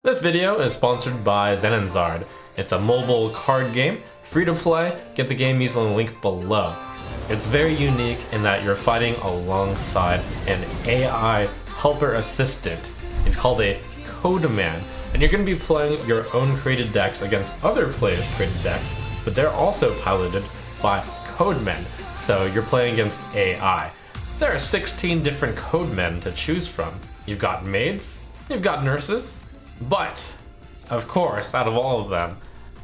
This video is sponsored by Zenonzard. It's a mobile card game, free to play. Get the game using the link below. It's very unique in that you're fighting alongside an AI helper assistant. He's called a Codeman, and you're going to be playing your own created decks against other players' created decks, but they're also piloted by Codemen, so you're playing against AI. There are 16 different Codemen to choose from. You've got maids, you've got nurses, but, of course, out of all of them,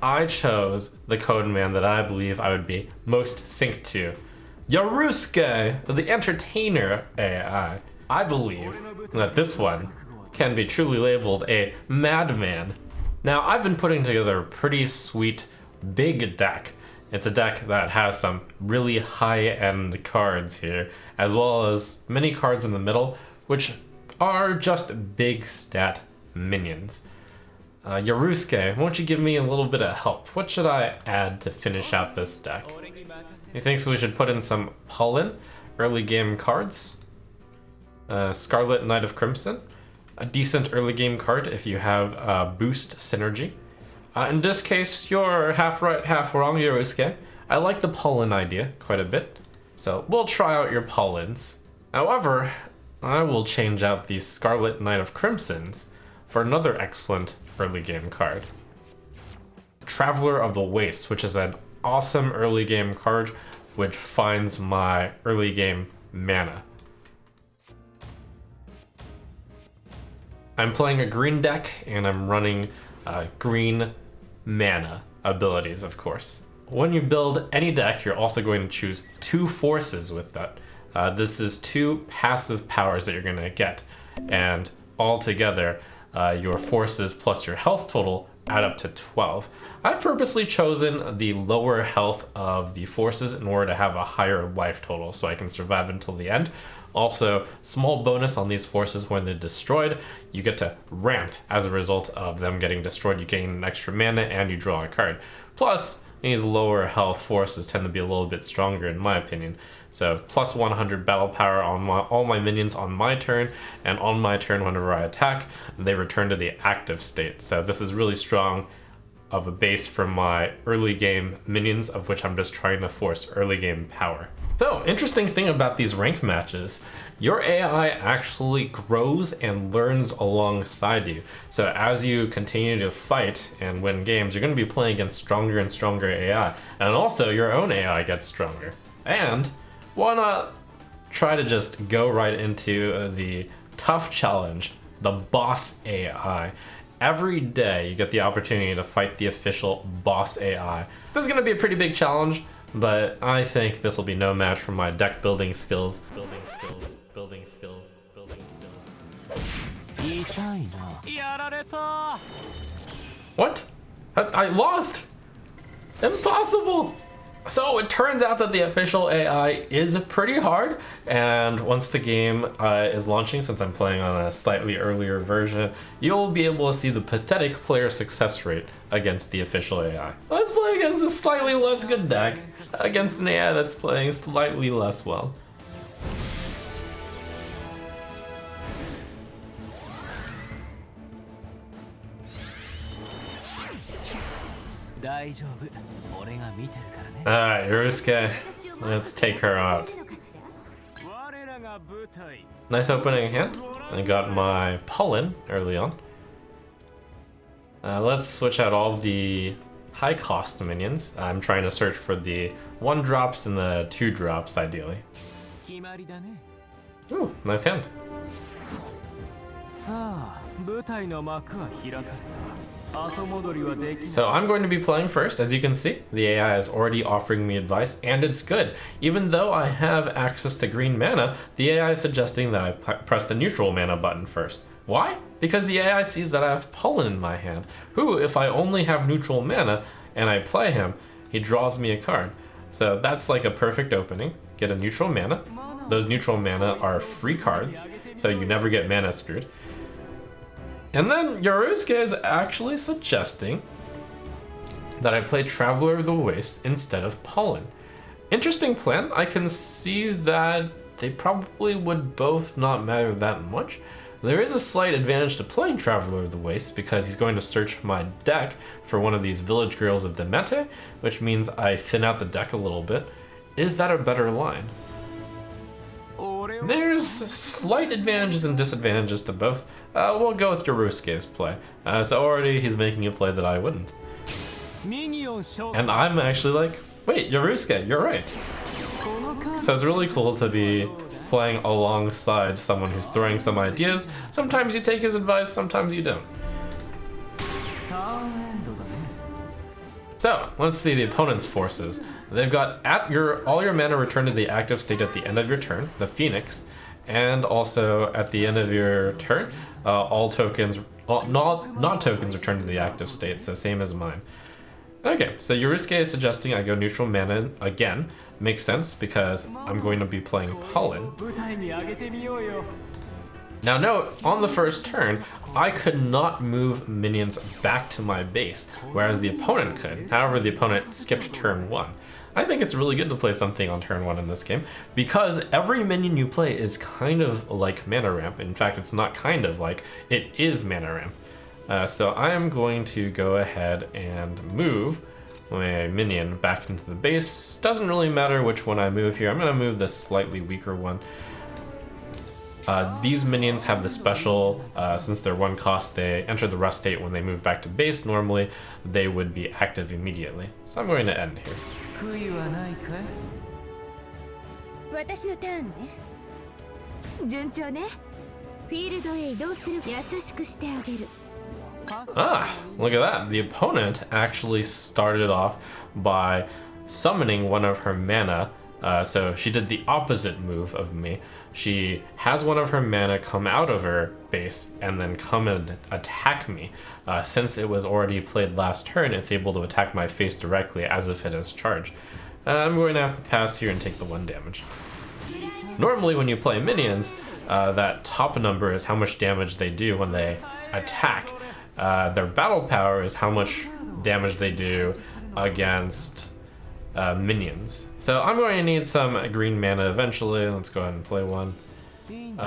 I chose the Codeman that I believe I would be most synced to. Yorusuke, the entertainer AI. I believe that this one can be truly labeled a Madman. Now, I've been putting together a pretty sweet, big deck. It's a deck that has some really high-end cards here, as well as many cards in the middle, which are just big stat minions. Yorusuke, won't you give me a little bit of help? What should I add to finish out this deck? He thinks we should put in some Pollen, early game cards, Scarlet Knight of Crimson, a decent early game card if you have boost synergy. In this case, you're half right, half wrong, Yorusuke. I like the Pollen idea quite a bit, so we'll try out your Pollens. However, I will change out the Scarlet Knight of Crimsons for another excellent early game card. Traveler of the Wastes, which is an awesome early game card which finds my early game mana. I'm playing a green deck and I'm running green mana abilities, of course. When you build any deck, you're also going to choose two forces with that. This is two passive powers that you're going to get, and all together, your forces plus your health total add up to 12. I've purposely chosen the lower health of the forces in order to have a higher life total so I can survive until the end. Also, small bonus on these forces when they're destroyed, you get to ramp as a result of them getting destroyed. You gain an extra mana and you draw a card. Plus, these lower health forces tend to be a little bit stronger in my opinion. So plus 100 battle power on all my minions on my turn, and on my turn whenever I attack, they return to the active state. So this is really strong of a base for my early game minions, of which I'm just trying to force early game power. So, interesting thing about these rank matches, your AI actually grows and learns alongside you. So as you continue to fight and win games, you're going to be playing against stronger and stronger AI. And also, your own AI gets stronger. And why not try to just go right into the tough challenge, the boss AI. Every day you get the opportunity to fight the official boss AI. This is going to be a pretty big challenge, but I think this will be no match for my deck building skills. What? I lost! Impossible! So it turns out that the official AI is pretty hard, and once the game is launching, since I'm playing on a slightly earlier version, you'll be able to see the pathetic player success rate against the official AI. Let's play against a slightly less good deck, against an AI that's playing slightly less well. Alright, Yorusuke, let's take her out. Nice opening hand. I got my Pollen early on. Let's switch out all the high cost minions. I'm trying to search for the 1-drops and the 2-drops ideally. Ooh, nice hand. So I'm going to be playing first. As you can see, the AI is already offering me advice, and it's good. Even though I have access to green mana, the AI is suggesting that I press the neutral mana button first. Why? Because the AI sees that I have Pollen in my hand, who, if I only have neutral mana and I play him, he draws me a card. So that's like a perfect opening. Get a neutral mana. Those neutral mana are free cards, so you never get mana screwed. And then Yorusuke is actually suggesting that I play Traveler of the Wastes instead of Pollen. Interesting plan. I can see that they probably would both not matter that much, There is a slight advantage to playing Traveler of the Wastes because he's going to search my deck for one of these Village Girls of Demete, which means I thin out the deck a little bit. Is that a better line? There's slight advantages and disadvantages to both. We'll go with Yorusuke's play. So already he's making a play that I wouldn't. And I'm actually like, wait, Yorusuke, you're right. So it's really cool to be playing alongside someone who's throwing some ideas. Sometimes you take his advice, sometimes you don't. So let's see the opponent's forces. They've got all your mana returned to the active state at the end of your turn, the Phoenix, and also at the end of your turn, all tokens, not tokens returned to the active state, so same as mine. Okay, so Yorusuke is suggesting I go neutral mana again. Makes sense because I'm going to be playing Pollen. Now note, on the first turn, I could not move minions back to my base, whereas the opponent could. However, the opponent skipped turn 1. I think it's really good to play something on turn 1 in this game, because every minion you play is kind of like mana ramp. In fact, it's not kind of like, it is mana ramp. So I am going to go ahead and move my minion back into the base. Doesn't really matter which one I move here. I'm going to move the slightly weaker one. These minions have the special, since they're 1 cost, they enter the rest state when they move back to base. Normally, they would be active immediately. So I'm going to end here. Ah, look at that. The opponent actually started off by summoning one of her mana. So she did the opposite move of me. She has one of her mana come out of her base and then come and attack me. Since it was already played last turn, it's able to attack my face directly as if it has charge. I'm going to have to pass here and take the 1 damage. Normally when you play minions, that top number is how much damage they do when they attack. Their battle power is how much damage they do against minions. So I'm going to need some green mana eventually. Let's go ahead and play 1.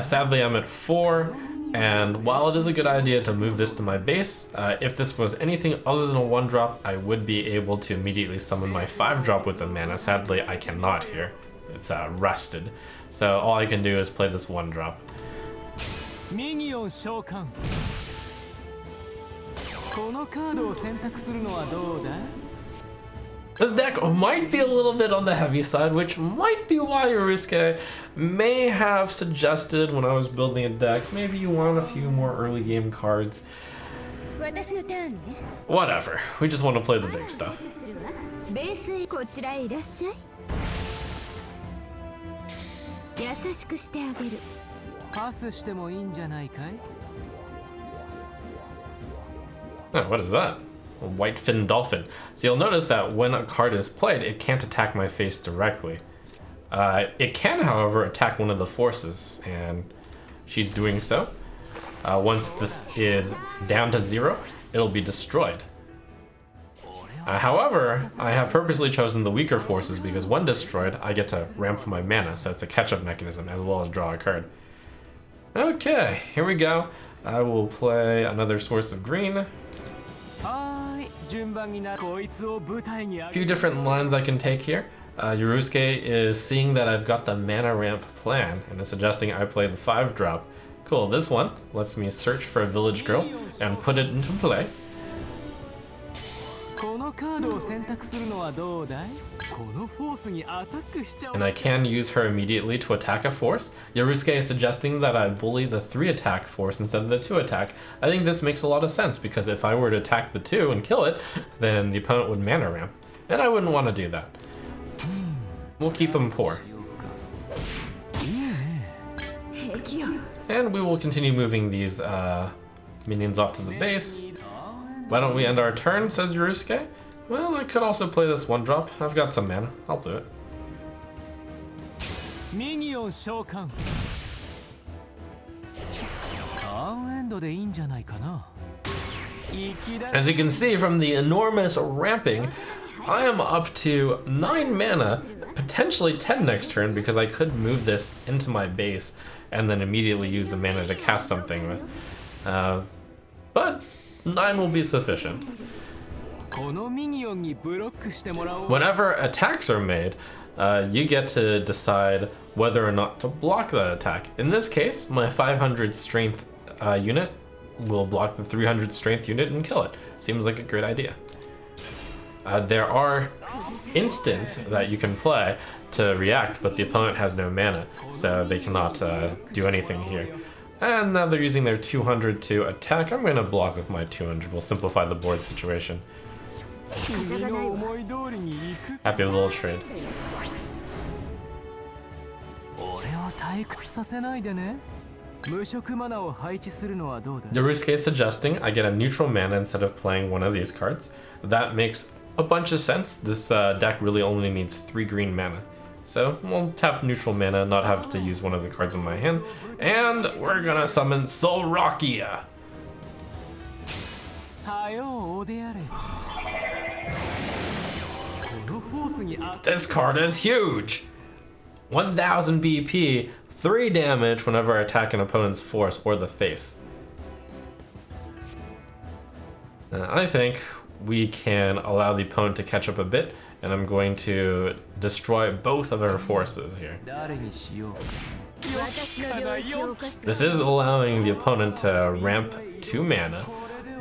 Sadly, I'm at 4, and while it is a good idea to move this to my base, if this was anything other than a 1-drop, I would be able to immediately summon my 5-drop with the mana. Sadly, I cannot here. It's rusted. So all I can do is play this 1-drop. This deck might be a little bit on the heavy side, which might be why Yorusuke may have suggested when I was building a deck, maybe you want a few more early game cards. Whatever, we just want to play the big stuff. Oh, what is that? A white fin dolphin. So you'll notice that when a card is played, it can't attack my face directly. It can, however, attack one of the forces, and she's doing so. Once this is down to 0, it'll be destroyed. However, I have purposely chosen the weaker forces because when destroyed, I get to ramp my mana, so it's a catch-up mechanism as well as draw a card. Okay, here we go. I will play another source of green. A few different lines I can take here. Yorusuke is seeing that I've got the mana ramp plan and is suggesting I play the 5-drop. Cool, this one lets me search for a village girl and put it into play. And I can use her immediately to attack a force. Yorusuke is suggesting that I bully the 3-attack force instead of the 2-attack. I think this makes a lot of sense because if I were to attack the 2 and kill it, then the opponent would mana ramp. And I wouldn't want to do that. We'll keep him poor. And we will continue moving these minions off to the base. Why don't we end our turn, says Yorusuke. Well, I could also play this 1-drop. I've got some mana. I'll do it. As you can see from the enormous ramping, I am up to 9 mana, potentially 10 next turn because I could move this into my base and then immediately use the mana to cast something with. But 9 will be sufficient. Whenever attacks are made, you get to decide whether or not to block that attack. In this case, my 500 strength unit will block the 300 strength unit and kill it. Seems like a great idea. There are instants that you can play to react, but the opponent has no mana, so they cannot do anything here. And now they're using their 200 to attack. I'm going to block with my 200. We'll simplify the board situation. Happy little trade. Yorusuke is suggesting I get a neutral mana instead of playing one of these cards. That makes a bunch of sense. This deck really only needs 3 green mana. So we'll tap neutral mana, not have to use one of the cards in my hand, and we're gonna summon Solrakia. This card is huge! 1000 BP, 3 damage whenever I attack an opponent's force or the face. I think we can allow the opponent to catch up a bit, and I'm going to destroy both of our forces here. This is allowing the opponent to ramp 2 mana,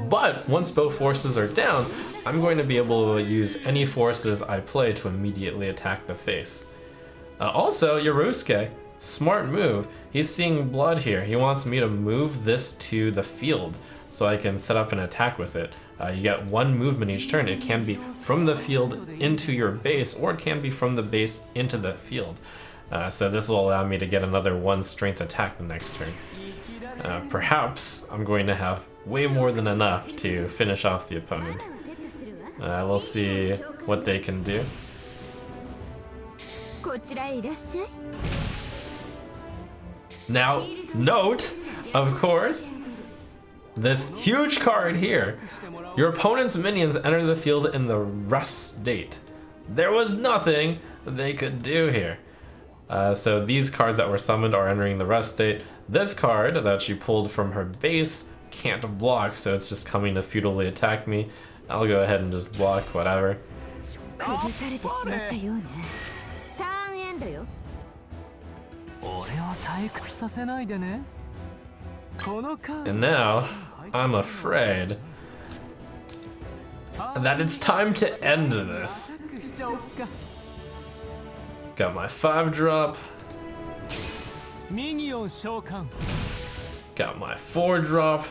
but once both forces are down, I'm going to be able to use any forces I play to immediately attack the face. Also, Yorusuke, smart move. He's seeing blood here. He wants me to move this to the field so I can set up an attack with it. You get 1 movement each turn. It can be from the field into your base, or it can be from the base into the field. So this will allow me to get another 1 strength attack the next turn. Perhaps I'm going to have way more than enough to finish off the opponent. We'll see what they can do. Now, note, of course, this huge card here. Your opponent's minions enter the field in the rest state. There was nothing they could do here. So these cards that were summoned are entering the rest state. This card that she pulled from her base can't block, so it's just coming to futilely attack me. I'll go ahead and just block, whatever. And now, I'm afraid that it's time to end this. Got my 5-drop. Got my 4-drop.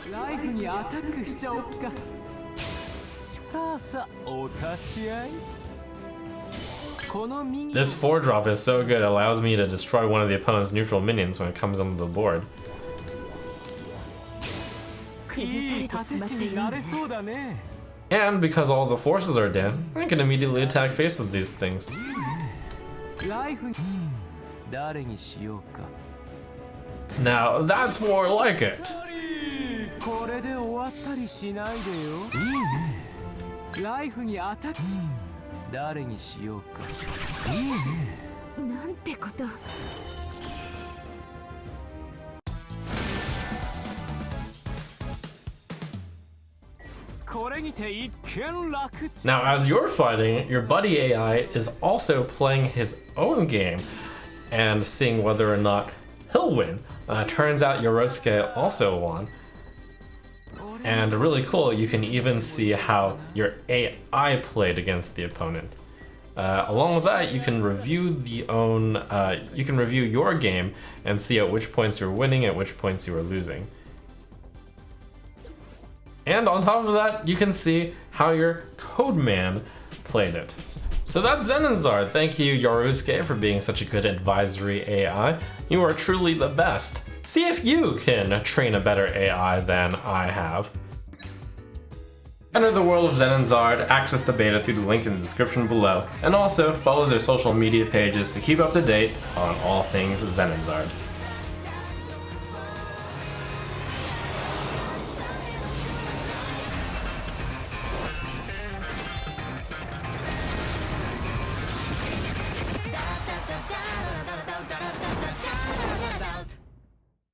This 4-drop is so good, it allows me to destroy one of the opponent's neutral minions when it comes onto the board. And because all the forces are down, I can immediately attack face with these things. Now that's more like it. Now, as you're fighting, your buddy AI is also playing his own game and seeing whether or not he'll win. Turns out Yorusuke also won. And really cool, you can even see how your AI played against the opponent. Along with that, you can review your game and see at which points you're winning, at which points you are losing. And on top of that, you can see how your Codeman played it. So that's Zenonzard. Thank you, Yorusuke, for being such a good advisory AI. You are truly the best. See if you can train a better AI than I have. Enter the world of Zenonzard, access the beta through the link in the description below, and also follow their social media pages to keep up to date on all things Zenonzard.